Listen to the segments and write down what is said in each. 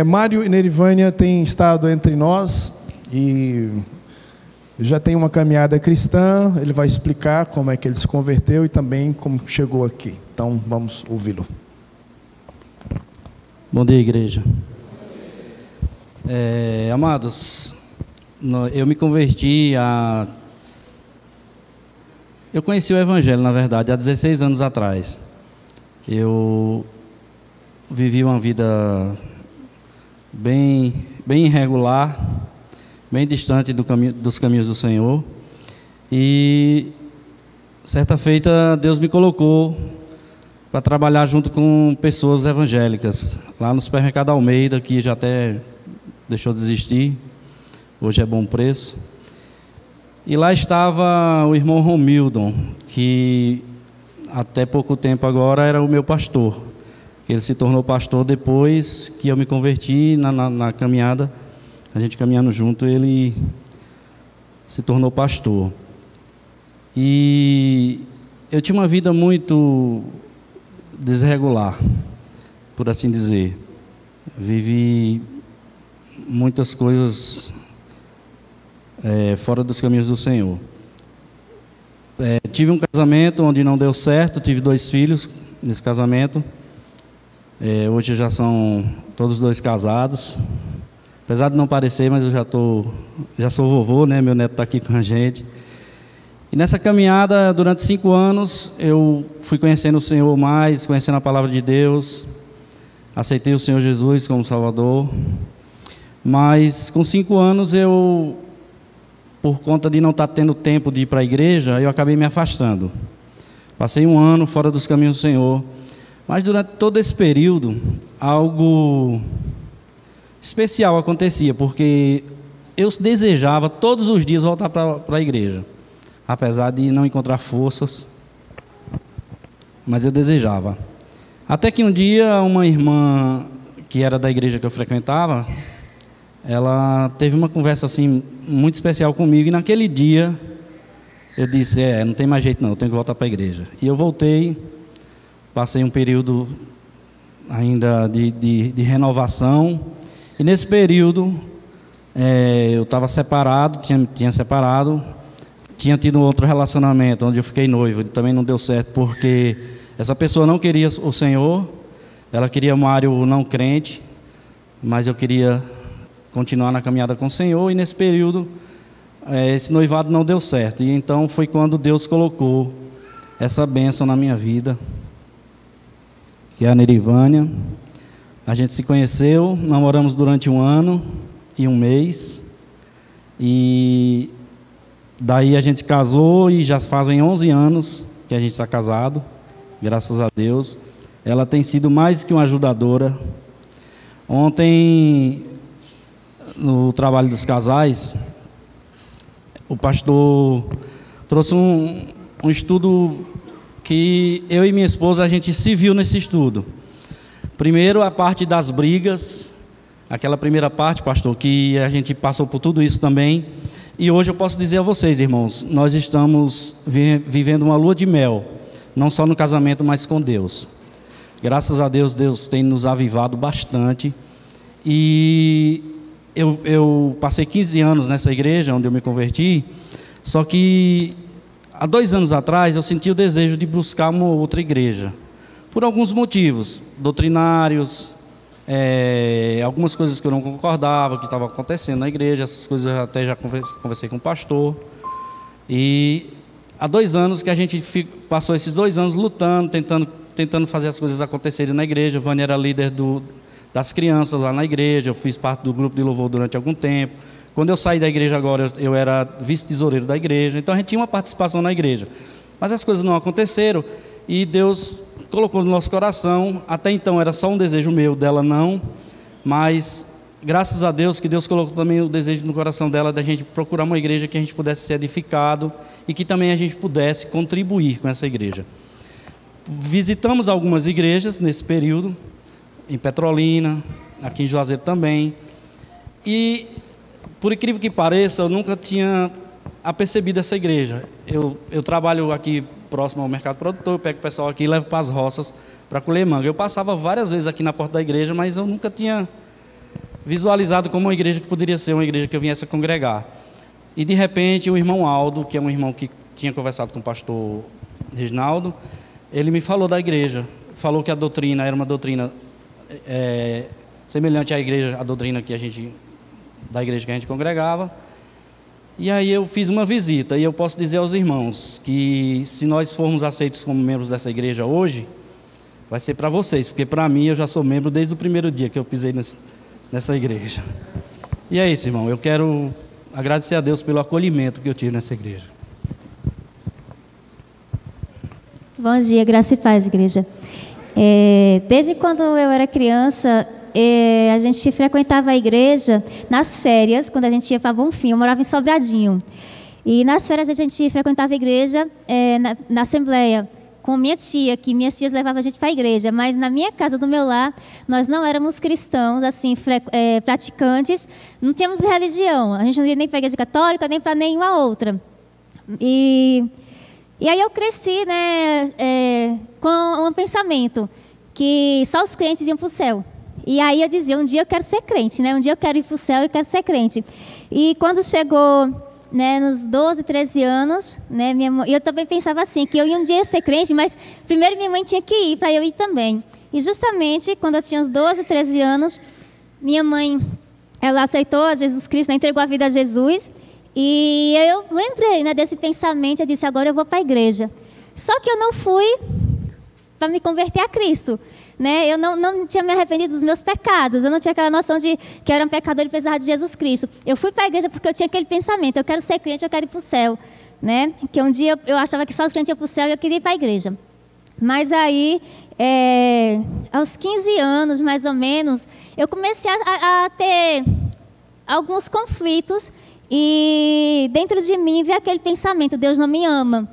Mário e Nerivânia têm estado entre nós e já tem uma caminhada cristã. Ele vai explicar como é que ele se converteu e também como chegou aqui. Então vamos ouvi-lo. Bom dia, igreja. Amados, eu me converti eu conheci o Evangelho, na verdade, há 16 anos atrás. Eu vivi uma vida bem irregular, bem distante dos caminhos do Senhor. E certa feita Deus me colocou para trabalhar junto com pessoas evangélicas, lá no supermercado Almeida, que já até deixou de existir, hoje é Bom Preço. E lá estava o irmão Romildon, que até pouco tempo agora era o meu pastor. Ele se tornou pastor depois que eu me converti na caminhada, a gente caminhando junto, ele se tornou pastor. E eu tinha uma vida muito desregular, por assim dizer. Vivi muitas coisas fora dos caminhos do Senhor. Tive um casamento onde não deu certo, tive 2 filhos nesse casamento. Hoje já são todos 2 casados. Apesar de não parecer, mas eu já sou vovô, né? Meu neto está aqui com a gente. E nessa caminhada, durante 5 anos, eu fui conhecendo o Senhor mais, conhecendo a palavra de Deus. Aceitei o Senhor Jesus como Salvador. Mas com 5 anos, por conta de não estar tendo tempo de ir para a igreja, eu acabei me afastando. Passei 1 ano fora dos caminhos do Senhor. Mas durante todo esse período, algo especial acontecia, porque eu desejava todos os dias voltar para a igreja, apesar de não encontrar forças, mas eu desejava. Até que um dia uma irmã que era da igreja que eu frequentava, ela teve uma conversa assim muito especial comigo, e naquele dia eu disse, não tem mais jeito não, eu tenho que voltar para a igreja. E eu voltei, passei um período ainda de renovação, e nesse período eu estava separado, tinha separado, tinha tido um outro relacionamento onde eu fiquei noivo, e também não deu certo, porque essa pessoa não queria o Senhor, ela queria Mário não crente, mas eu queria continuar na caminhada com o Senhor, e nesse período esse noivado não deu certo. E então foi quando Deus colocou essa bênção na minha vida, que é a Nerivânia. A gente se conheceu, namoramos durante 1 ano e 1 mês, e daí a gente se casou, e já fazem 11 anos que a gente está casado, graças a Deus. Ela tem sido mais que uma ajudadora. Ontem, no trabalho dos casais, o pastor trouxe um estudo que eu e minha esposa, a gente se viu nesse estudo. Primeiro, a parte das brigas, aquela primeira parte, pastor, que a gente passou por tudo isso também. E hoje eu posso dizer a vocês, irmãos, nós estamos vivendo uma lua de mel, não só no casamento, mas com Deus. Graças a Deus, Deus tem nos avivado bastante. E eu passei 15 anos nessa igreja onde eu me converti, só que há 2 anos atrás eu senti o desejo de buscar uma outra igreja, por alguns motivos doutrinários, algumas coisas que eu não concordava, que estavam acontecendo na igreja. Essas coisas eu até já conversei com o pastor. E há 2 anos que a gente passou esses 2 anos lutando, tentando fazer as coisas acontecerem na igreja. Vânia era líder das crianças lá na igreja, eu fiz parte do grupo de louvor durante algum tempo. Quando eu saí da igreja agora, eu era vice-tesoureiro da igreja, então a gente tinha uma participação na igreja. Mas as coisas não aconteceram, e Deus colocou no nosso coração. Até então era só um desejo meu, dela não, mas graças a Deus que Deus colocou também o desejo no coração dela, da gente procurar uma igreja que a gente pudesse ser edificado, e que também a gente pudesse contribuir com essa igreja. Visitamos algumas igrejas nesse período, em Petrolina, aqui em Juazeiro também, e por incrível que pareça, eu nunca tinha apercebido essa igreja. Eu trabalho aqui próximo ao mercado produtor, eu pego o pessoal aqui e levo para as roças para colher manga. Eu passava várias vezes aqui na porta da igreja, mas eu nunca tinha visualizado como uma igreja que poderia ser uma igreja que eu viesse a congregar. E de repente o irmão Aldo, que é um irmão que tinha conversado com o pastor Reginaldo, ele me falou da igreja, falou que a doutrina era uma doutrina semelhante à igreja, a doutrina da igreja que a gente congregava. E aí eu fiz uma visita, e eu posso dizer aos irmãos que se nós formos aceitos como membros dessa igreja hoje, vai ser para vocês, porque para mim eu já sou membro desde o primeiro dia que eu pisei nessa igreja. E é isso, irmão, eu quero agradecer a Deus pelo acolhimento que eu tive nessa igreja. Bom dia, graça e paz, igreja. Desde quando eu era criança, a gente frequentava a igreja nas férias, quando a gente ia para Bonfim. Eu morava em Sobradinho. E nas férias a gente frequentava a igreja na Assembleia, com minha tia, que minhas tias levavam a gente para a igreja. Mas na minha casa, do meu lar, nós não éramos cristãos, assim, praticantes, não tínhamos religião. A gente não ia nem para a igreja católica, nem para nenhuma outra. E aí eu cresci, né, com um pensamento que só os crentes iam para o céu. E aí eu dizia, um dia eu quero ser crente, né? Um dia eu quero ir para o céu e quero ser crente. E quando chegou, né, nos 12, 13 anos, né, eu também pensava assim, que eu ia um dia ser crente, mas primeiro minha mãe tinha que ir para eu ir também. E justamente quando eu tinha uns 12, 13 anos, minha mãe, ela aceitou a Jesus Cristo, né, entregou a vida a Jesus. E eu lembrei, né, desse pensamento, eu disse, agora eu vou para a igreja. Só que eu não fui para me converter a Cristo. Né? Eu não tinha me arrependido dos meus pecados, eu não tinha aquela noção de que eu era um pecador e precisava de Jesus Cristo. Eu fui para a igreja porque eu tinha aquele pensamento, eu quero ser crente, eu quero ir para o céu. Né? Que um dia eu achava que só os crentes iam para o céu e eu queria ir para a igreja. Mas aí, aos 15 anos, mais ou menos, eu comecei a ter alguns conflitos e dentro de mim veio aquele pensamento, Deus não me ama.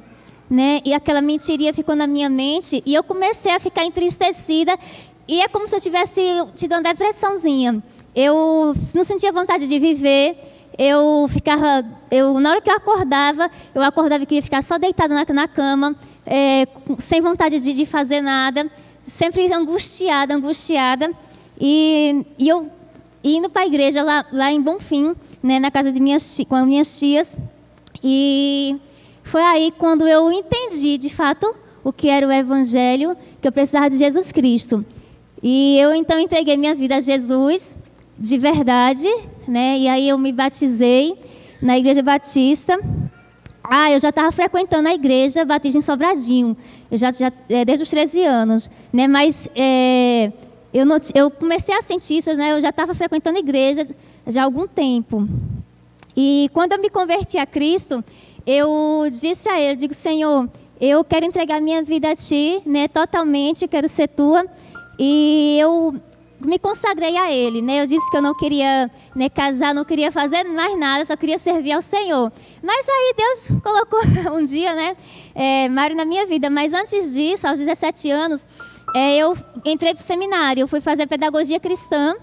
Né? E aquela mentirinha ficou na minha mente e eu comecei a ficar entristecida e é como se eu tivesse tido uma depressãozinha. Eu não sentia vontade de viver, na hora que eu acordava e queria ficar só deitada na cama, sem vontade de fazer nada, sempre angustiada. E eu indo para a igreja lá em Bonfim, né, na casa com as minhas tias, e foi aí quando eu entendi, de fato, o que era o Evangelho, que eu precisava de Jesus Cristo. E eu, então, entreguei minha vida a Jesus, de verdade, né? E aí eu me batizei na Igreja Batista. Eu já estava frequentando a Igreja Batista em Sobradinho, desde os 13 anos. Né? Mas eu comecei a sentir isso, né? Eu já estava frequentando a igreja já há algum tempo. E quando eu me converti a Cristo, eu disse a Ele, digo, Senhor, eu quero entregar minha vida a Ti, né, totalmente, quero ser Tua. E eu me consagrei a Ele, né? Eu disse que eu não queria, né, casar, não queria fazer mais nada, só queria servir ao Senhor. Mas aí Deus colocou um dia, né, Mário na minha vida. Mas antes disso, aos 17 anos, eu entrei para o seminário, eu fui fazer pedagogia cristã.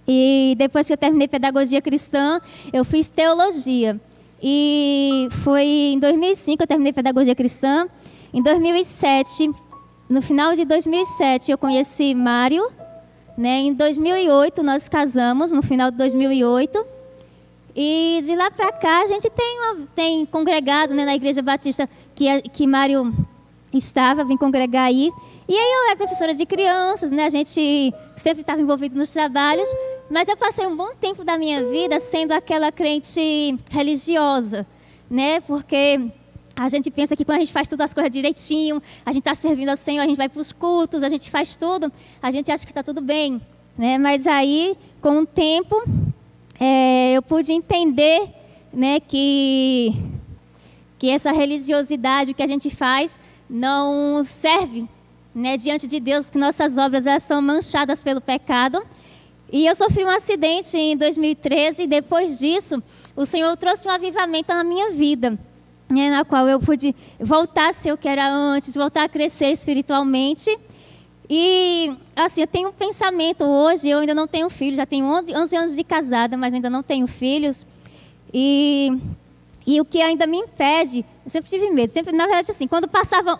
E depois que eu terminei pedagogia cristã, eu fiz teologia. E foi em 2005 que eu terminei pedagogia cristã. Em 2007, no final de 2007, eu conheci Mário. Né? Em 2008, nós casamos, no final de 2008. E de lá para cá, a gente tem congregado, né, na Igreja Batista que Mário estava, vim congregar aí. E aí eu era professora de crianças, né? A gente sempre estava envolvido nos trabalhos. Mas eu passei um bom tempo da minha vida sendo aquela crente religiosa, né? Porque a gente pensa que quando a gente faz todas as coisas direitinho, a gente está servindo ao Senhor, a gente vai para os cultos, a gente faz tudo, a gente acha que está tudo bem, né? Mas aí, com o tempo, eu pude entender, né, que essa religiosidade, o que a gente faz, não serve, né, diante de Deus, que nossas obras elas são manchadas pelo pecado. E eu sofri um acidente em 2013 e depois disso o Senhor trouxe um avivamento na minha vida, né, na qual eu pude voltar a ser o que era antes, voltar a crescer espiritualmente. E assim, eu tenho um pensamento hoje, eu ainda não tenho filhos, já tenho 11 anos de casada, mas ainda não tenho filhos. E o que ainda me impede, eu sempre tive medo, sempre, na verdade assim, quando passava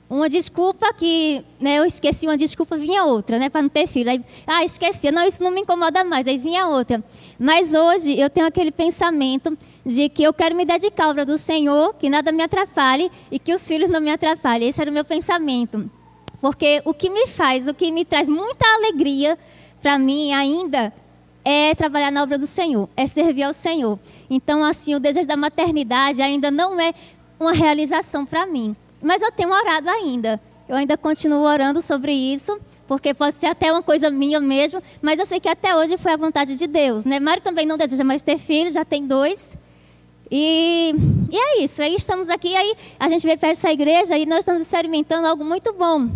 uma desculpa que, né, eu esqueci uma desculpa, vinha outra, né, para não ter filho. Aí, esqueci, não, isso não me incomoda mais, aí vinha outra. Mas hoje eu tenho aquele pensamento de que eu quero me dedicar à obra do Senhor, que nada me atrapalhe e que os filhos não me atrapalhem. Esse era o meu pensamento. Porque o que me traz muita alegria para mim ainda é trabalhar na obra do Senhor, é servir ao Senhor. Então, assim, o desejo da maternidade ainda não é uma realização para mim. Mas eu tenho orado ainda. Eu ainda continuo orando sobre isso, porque pode ser até uma coisa minha mesmo, mas eu sei que até hoje foi a vontade de Deus, né? Mário também não deseja mais ter filho, já tem 2. E é isso. Aí estamos aqui, aí a gente veio para essa igreja e nós estamos experimentando algo muito bom.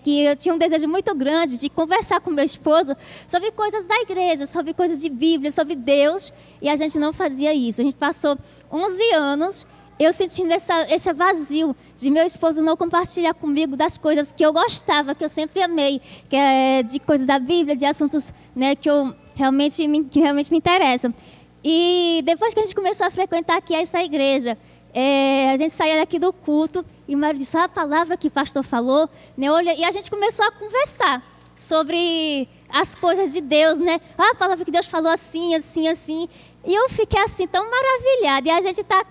Que eu tinha um desejo muito grande de conversar com meu esposo sobre coisas da igreja, sobre coisas de Bíblia, sobre Deus, e a gente não fazia isso. A gente passou 11 anos eu sentindo esse vazio de meu esposo não compartilhar comigo das coisas que eu gostava, que eu sempre amei, que é de coisas da Bíblia, de assuntos, né, que realmente me interessam. E depois que a gente começou a frequentar aqui essa igreja, a gente saía daqui do culto e o Mário disse, a palavra que o pastor falou, né? E a gente começou a conversar sobre as coisas de Deus, né? A palavra que Deus falou assim, assim, assim. E eu fiquei assim tão maravilhada. E a gente está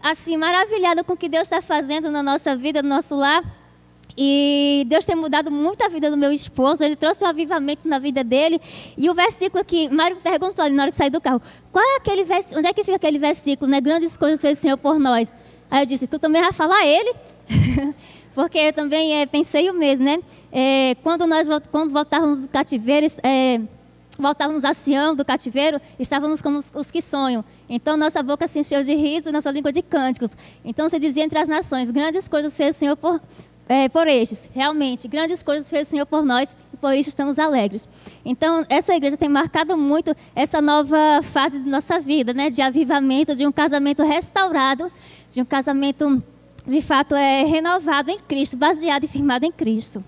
assim maravilhada com o que Deus está fazendo na nossa vida, no nosso lar. E Deus tem mudado muito a vida do meu esposo, ele trouxe um avivamento na vida dele. E o versículo que Mário perguntou ali na hora que saiu do carro, qual é aquele versículo, onde é que fica aquele versículo, né? Grandes coisas fez o Senhor por nós. Aí eu disse, tu também vai falar ele? Porque eu também pensei o mesmo, né? Quando voltávamos do cativeiro, voltávamos a Sião do cativeiro, estávamos como os que sonham. Então nossa boca se encheu de riso, nossa língua de cânticos. Então se dizia entre as nações, grandes coisas fez o Senhor por estes. Realmente, grandes coisas fez o Senhor por nós e por isso estamos alegres. Então, essa igreja tem marcado muito essa nova fase de nossa vida, né? De avivamento, de um casamento restaurado, de um casamento, de fato, renovado em Cristo, baseado e firmado em Cristo.